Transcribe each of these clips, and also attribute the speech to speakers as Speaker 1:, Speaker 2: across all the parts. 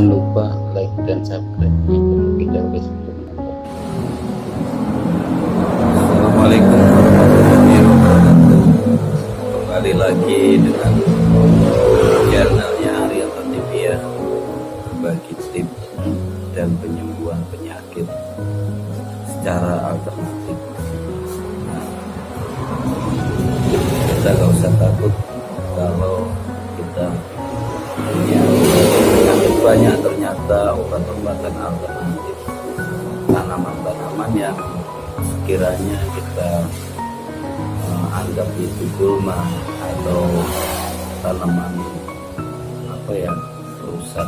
Speaker 1: Jangan lupa like dan subscribe kita udah sebelum nonton.
Speaker 2: Assalamualaikum warahmatullahi wabarakatuh. Kembali lagi dengan channelnya Arianto TV ya, berbagi tips dan penyembuhan penyakit secara alternatif. Kita gak usah takut kalau kita punya penyakit banyak, ternyata obat-obatan alternatif, tanaman-tanaman yang sekiranya kita anggap itu gulma atau tanaman rusak,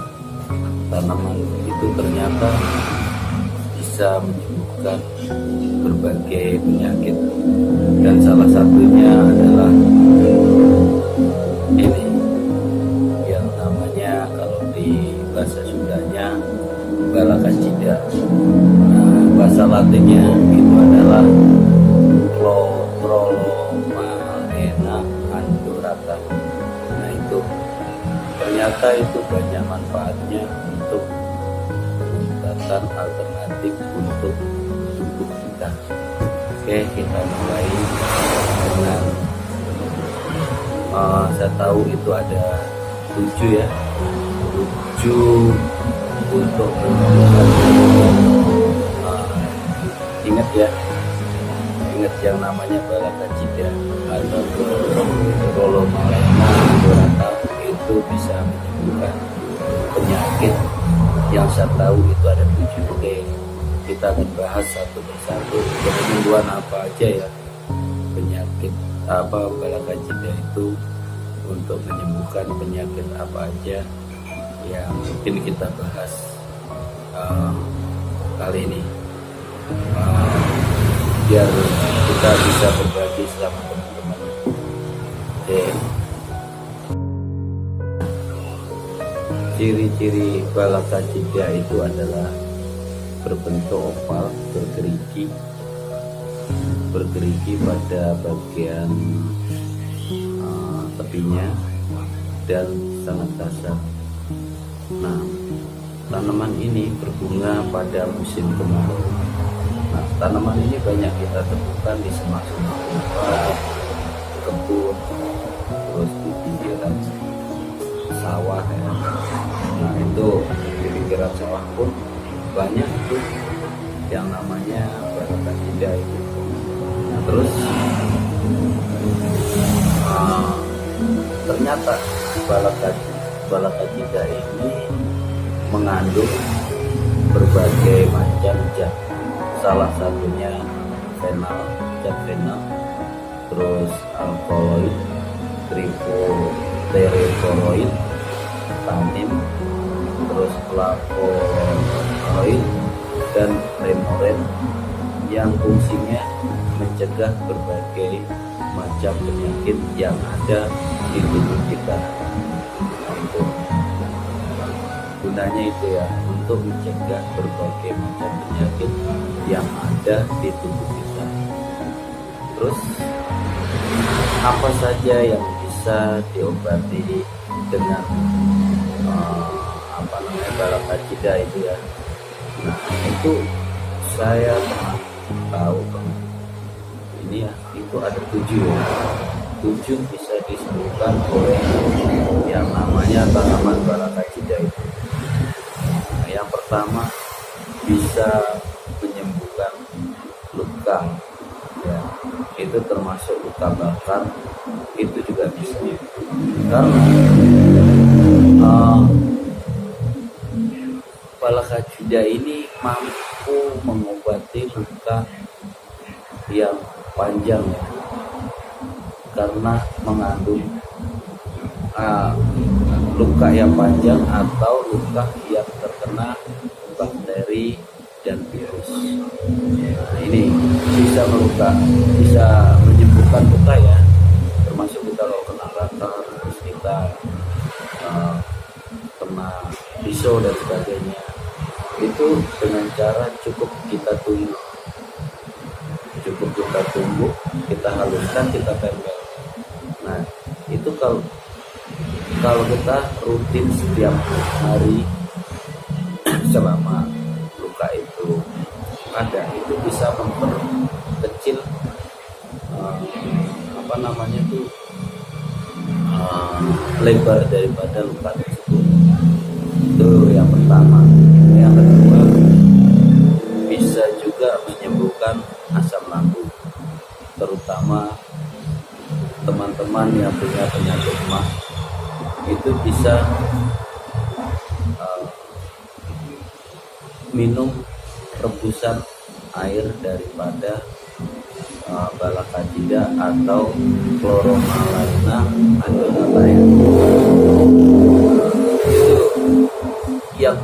Speaker 2: tanaman itu ternyata bisa menyembuhkan berbagai penyakit, dan salah satunya adalah ini yang namanya, kalau di bahasa Sundanya, balakacida. Bahasa Latinnya itu adalah Chloromena andorata. Nah itu ternyata itu banyak manfaatnya untuk pengobatan alternatif untuk tubuh kita. Oke, kita mulai dengan saya tahu itu ada 7 ya, 7 untuk ingat ya, ingat yang namanya balakacida atau Chloromena andorata itu bisa menyembuhkan penyakit yang saya tahu itu ada 7. Oke, kita akan bahas satu persatu penyembuhan apa aja ya, penyakit apa balakacida itu untuk menyembuhkan penyakit apa aja yang mungkin kita bahas kali ini, biar kita bisa berbagi sama teman-teman. Oke. Ciri-ciri balakacida itu adalah berbentuk oval, bergerigi pada bagian tepinya dan sangat kasar. Nah, tanaman ini berbunga pada musim kemarau. Nah, tanaman ini banyak kita temukan di semak-semak hutan, kebun, terus di pinggiran sawah ya. Nah itu di pinggiran sawah pun banyak itu yang namanya balakacida itu. Nah terus ternyata balakacida ini mengandung berbagai macam zat, salah satunya zat fenol, terus alkaloid, trifluoroid, tanin, terus flavonoid dan renoren yang fungsinya mencegah berbagai macam penyakit yang ada di tubuh kita. Untuk gunanya itu ya, untuk mencegah berbagai macam penyakit yang ada di tubuh kita. Terus apa saja yang bisa diobati dengan balakacida itu ya. Nah itu saya pernah tahu ini ya, itu ada 7 ya. 7 bisa disembuhkan oleh yang namanya tanaman balakacida itu. Nah, yang pertama bisa menyembuhkan luka ya, itu termasuk luka bakar, itu juga bisa, karena balakacida ini mampu mengobati luka yang panjang ya, karena mengandung luka yang panjang atau luka yang terkena bakteri dan virus. Nah, ini bisa menyembuhkan luka ya, termasuk kita kalau kena rakar, terus kita kena pisau dan sebagainya, itu dengan cara cukup kita tumbuk, kita haluskan, kita tempel. Nah itu kalau kita rutin setiap hari lebar daripada luka tersebut. Itu yang pertama. Yang kedua, bisa juga menyembuhkan asam lambung, terutama teman-teman yang punya penyakit mah. Itu bisa minum rebusan air daripada balakajida atau chloromalaina adonata ya. Itu yang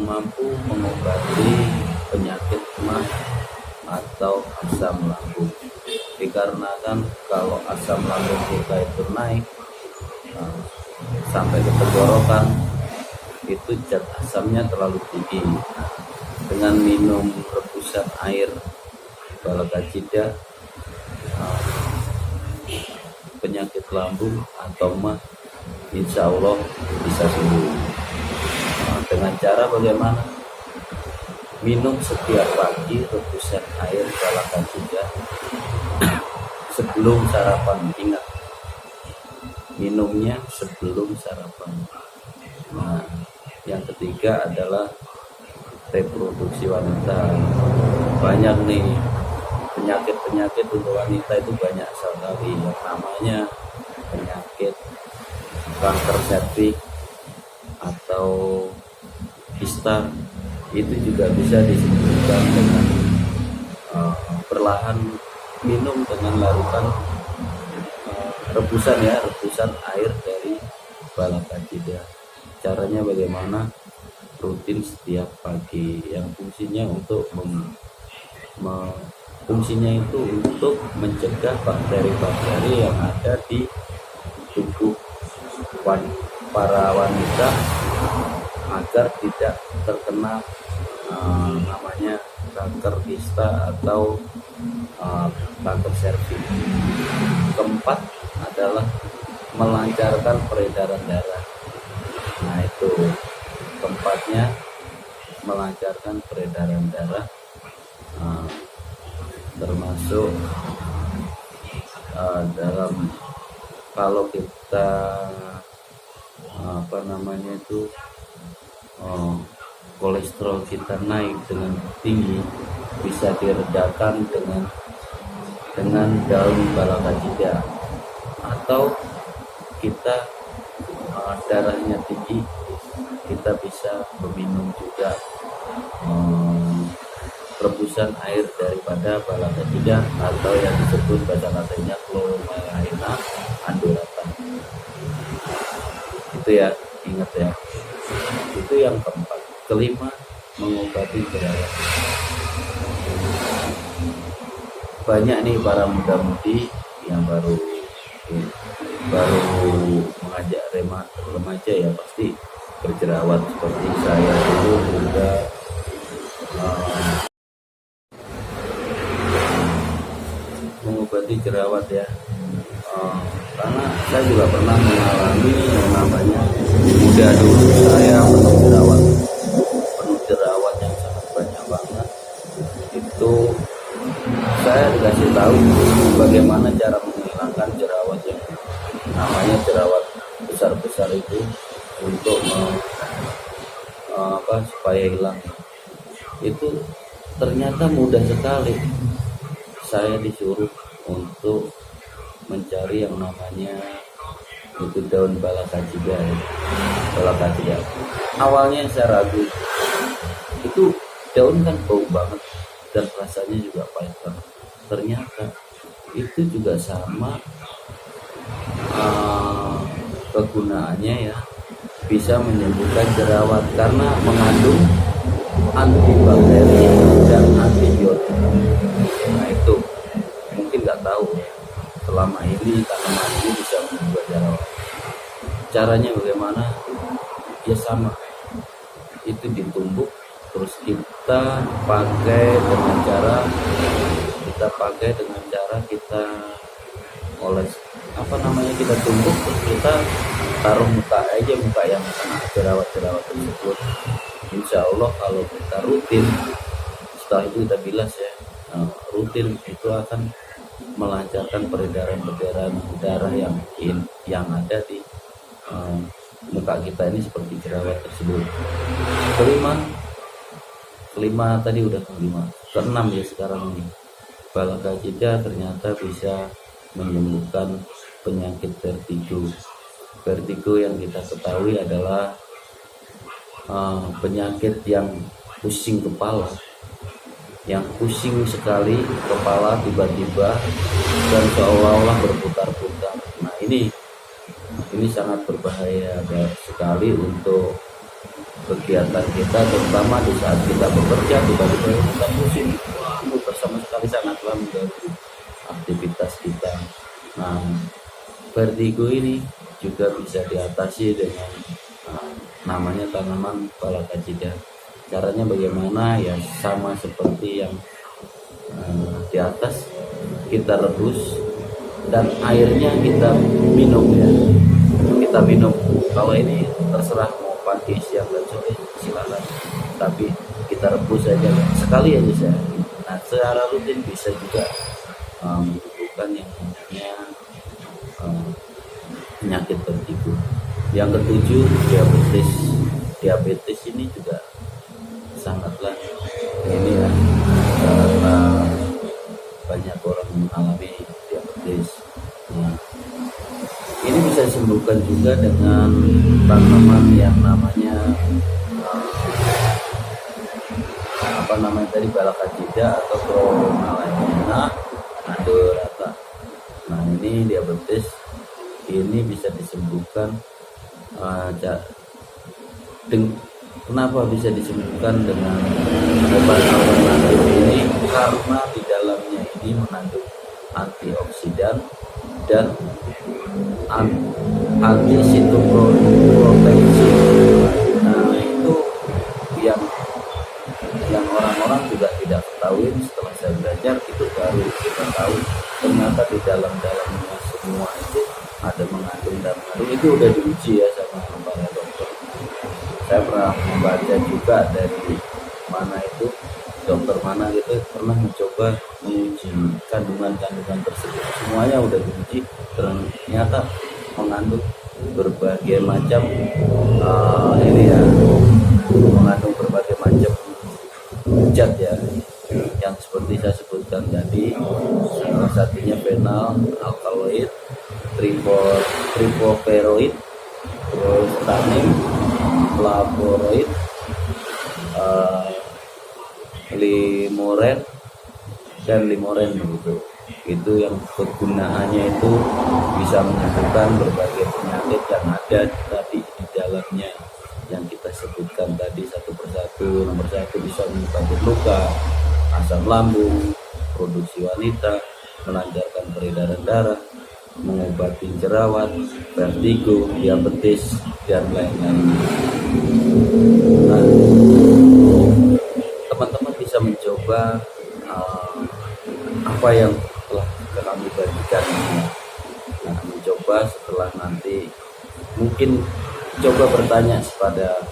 Speaker 2: mampu mengobati penyakit mah atau asam lambung. Dikarenakan kalau asam lambung kita itu naik sampai ke tenggorokan, itu zat asamnya terlalu tinggi. Dengan minum rebusan air balakajida, penyakit lambung atau mah insya Allah bisa sembuh. Dengan cara bagaimana? Minum setiap pagi rebusan air balakajida sebelum sarapan. Ingat, minumnya sebelum sarapan. Nah, yang ketiga adalah reproduksi wanita. Banyak nih penyakit-penyakit untuk wanita itu banyak sekali, yang namanya penyakit kanker serviks atau kista. Itu juga bisa disembuhkan dengan perlahan minum dengan larutan rebusan air dari balakajida. Caranya bagaimana? Rutin setiap pagi, yang fungsinya untuk fungsinya itu untuk mencegah bakteri-bakteri yang ada di tubuh para wanita agar tidak terkena namanya kanker kista atau kanker serviks. Keempat adalah melancarkan peredaran darah. Nah, itu keempatnya, melancarkan peredaran darah, termasuk dalam kalau kita kolesterol kita naik dengan tinggi, bisa diredakan dengan daun balakajida. Atau kita darahnya tinggi, kita bisa meminum juga rebusan air daripada balakajida atau yang disebut bahasa latinnya chloromalaina adonata. Itu ya, ingat ya. Itu yang keempat. Kelima, mengobati jerawat. Banyak nih para muda-mudi yang baru mengajak remaja ya, pasti berjerawat seperti saya dulu juga. Mengobati jerawat ya, karena saya juga pernah mengalami yang namanya muda dulu saya penuh jerawat yang sangat banyak banget. Itu saya dikasih tahu bagaimana cara menghilangkan jerawat yang namanya jerawat besar-besar itu, untuk supaya hilang. Itu ternyata mudah sekali. Saya disuruh untuk mencari yang namanya itu daun balakajida. Awalnya saya ragu, itu daun kan bau banget dan rasanya juga pahit banget. Ternyata itu juga sama kegunaannya ya, bisa menyembuhkan jerawat karena mengandung antibakteri dan antibiotik. Nah, itu mungkin nggak tahu selama ini tanaman ini bisa membuat jerawat. Caranya bagaimana? Ya sama, itu ditumbuk, terus kita pakai dengan cara kita oles, kita tumbuk, terus kita taruh muka yang kena jerawat tersebut. Insya Allah kalau kita rutin, setelah itu kita bilas ya, rutin itu akan melancarkan peredaran darah yang ada di muka kita ini seperti jerawat tersebut. Kelima tadi udah kelima, keenam ya sekarang ini. Balakacida ternyata bisa menyembuhkan penyakit vertigo. Vertigo yang kita ketahui adalah penyakit yang pusing kepala, yang pusing sekali kepala tiba-tiba dan seolah-olah berputar-putar. Nah ini sangat berbahaya sekali untuk kegiatan kita, terutama di saat kita bekerja tiba-tiba kita pusing, sama sekali sangatlah mengganggu aktivitas kita. Nah, vertigo ini juga bisa diatasi dengan namanya tanaman balakacida. Caranya bagaimana? Ya sama seperti yang di atas, kita rebus dan airnya kita minum ya. Kita minum. Kalau ini terserah mau pagi, siang dan sore silakan. Tapi kita rebus saja sekali aja saya. Nah, secara rutin bisa juga menyembuhkan yang namanya penyakit vertigo. Yang ketujuh, diabetes. Diabetes ini juga sangatlah ini ya, karena banyak orang mengalami diabetes. Nah, ini bisa disembuhkan juga dengan tanaman yang namanya tadi balakacida atau Bromelaena adorata. Nah ini diabetes ini bisa disembuhkan. Kenapa bisa disembuhkan dengan obat alternatif ini? Karena di dalamnya ini mengandung antioksidan dan anti sitoproteksi. Nah itu yang orang-orang juga tidak ketahui. Setelah saya belajar itu baru kita tahu ternyata di dalamnya semua itu ada mengandung itu udah diuji ya sama para dokter. Saya pernah membaca juga dari mana itu dokter mana gitu pernah mencoba menguji kandungan tersebut, semuanya udah diuji ternyata mengandung berbagai macam mengandung berbagai macam zat ya, yang seperti saya sebutkan tadi, salah satunya fenol alkaloid, triploperoid, terus tanin, flavonoid, limoren dan limoren begitu. Itu yang kegunaannya itu bisa menyembuhkan berbagai penyakit yang ada tadi di dalamnya yang kita sebutkan tadi satu persatu. Nomor satu bisa menyebabkan luka, asam lambung, produksi wanita, melancarkan peredaran darah, mengobati jerawat, vertigo, diabetes dan lain-lain. Nah, teman-teman bisa mencoba apa yang telah kami bagikan ini. Nah, mencoba setelah nanti mungkin coba bertanya kepada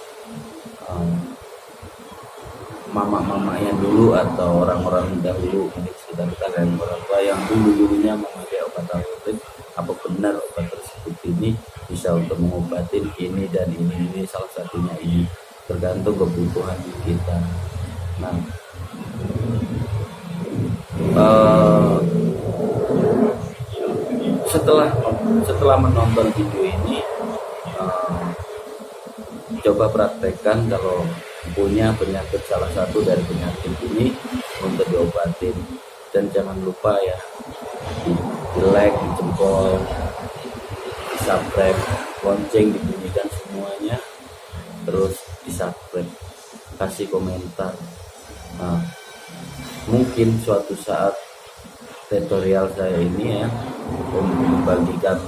Speaker 2: mama-mama yang dulu atau orang-orang dahulu di sekitar kita dan orang tua yang dulunya memakai obat alternatif, apa benar obat tersebut ini bisa untuk mengobati ini dan ini salah satunya ini, tergantung kebutuhan kita. Nah, setelah menonton video ini, coba praktekkan kalau punya penyakit, salah satu dari penyakit ini untuk diobatin. Dan jangan lupa ya, di like, di jempol, di subscribe, lonceng dibunyikan semuanya, terus di subscribe, kasih komentar. Nah, mungkin suatu saat tutorial saya ini ya membagikan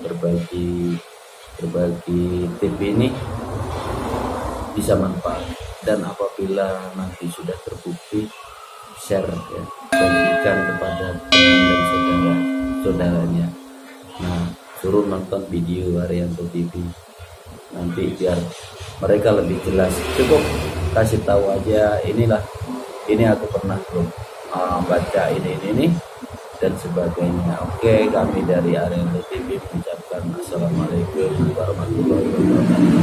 Speaker 2: berbagi tip ini bisa manfaat, dan apabila nanti sudah terbukti, share ya, bagikan kepada teman dan saudaranya. Nah, suruh nonton video Haryanto TV nanti biar mereka lebih jelas. Cukup kasih tahu aja, ini aku pernah baca ini dan sebagainya. Oke, kami dari Area TV mengucapkan assalamualaikum warahmatullahi wabarakatuh.